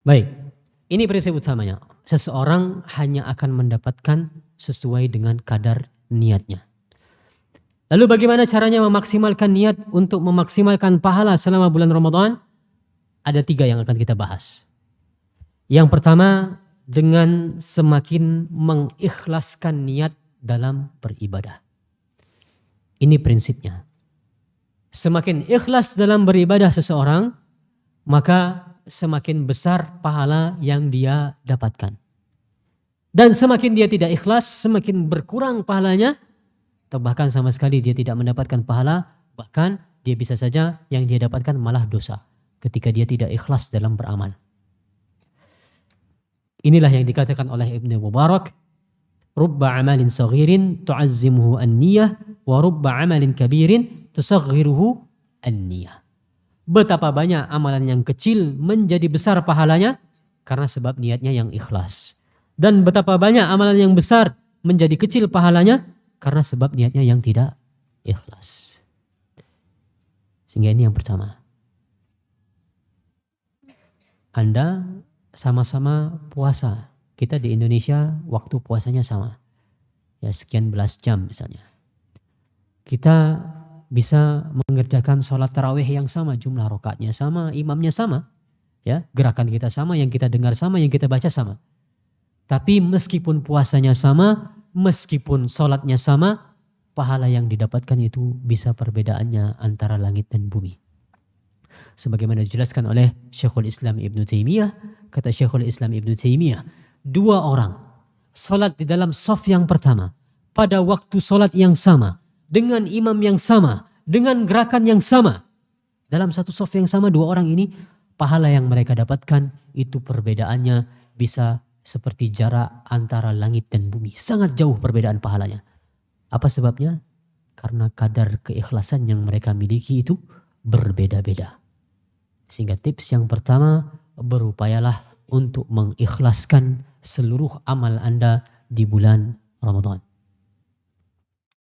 Baik, ini prinsip utamanya. Seseorang hanya akan mendapatkan sesuai dengan kadar niatnya. Lalu bagaimana caranya memaksimalkan niat untuk memaksimalkan pahala selama bulan Ramadan? Ada 3 yang akan kita bahas. Yang pertama, dengan semakin mengikhlaskan niat dalam beribadah. Ini prinsipnya. Semakin ikhlas dalam beribadah seseorang, maka semakin besar pahala yang dia dapatkan. Dan semakin dia tidak ikhlas, semakin berkurang pahalanya, atau bahkan sama sekali dia tidak mendapatkan pahala, bahkan dia bisa saja yang dia dapatkan malah dosa ketika dia tidak ikhlas dalam beramal. Inilah yang dikatakan oleh Ibnu Mubarak, rubba amalin saghirin tu'azzimuhu an-niyah wa rubba amalin kabirin tusaghiruhu an-niyah. Betapa banyak amalan yang kecil menjadi besar pahalanya karena sebab niatnya yang ikhlas. Dan betapa banyak amalan yang besar menjadi kecil pahalanya karena sebab niatnya yang tidak ikhlas. Sehingga ini yang pertama. Anda sama-sama puasa. Kita di Indonesia waktu puasanya sama. Ya sekian belas jam misalnya. Kita bisa mengerjakan sholat tarawih yang sama, jumlah rakaatnya sama, imamnya sama, ya gerakan kita sama, yang kita dengar sama, yang kita baca sama. Tapi meskipun puasanya sama, meskipun sholatnya sama, pahala yang didapatkan itu bisa perbedaannya antara langit dan bumi. Sebagaimana dijelaskan oleh Syekhul Islam Ibnu Taimiyah, kata Syekhul Islam Ibnu Taimiyah, 2 orang sholat di dalam shaf yang pertama, pada waktu sholat yang sama, dengan imam yang sama, dengan gerakan yang sama. Dalam satu shaf yang sama 2 orang ini, pahala yang mereka dapatkan itu perbedaannya bisa seperti jarak antara langit dan bumi. Sangat jauh perbedaan pahalanya. Apa sebabnya? Karena kadar keikhlasan yang mereka miliki itu berbeda-beda. Sehingga tips yang pertama, berupayalah untuk mengikhlaskan seluruh amal Anda di bulan Ramadan.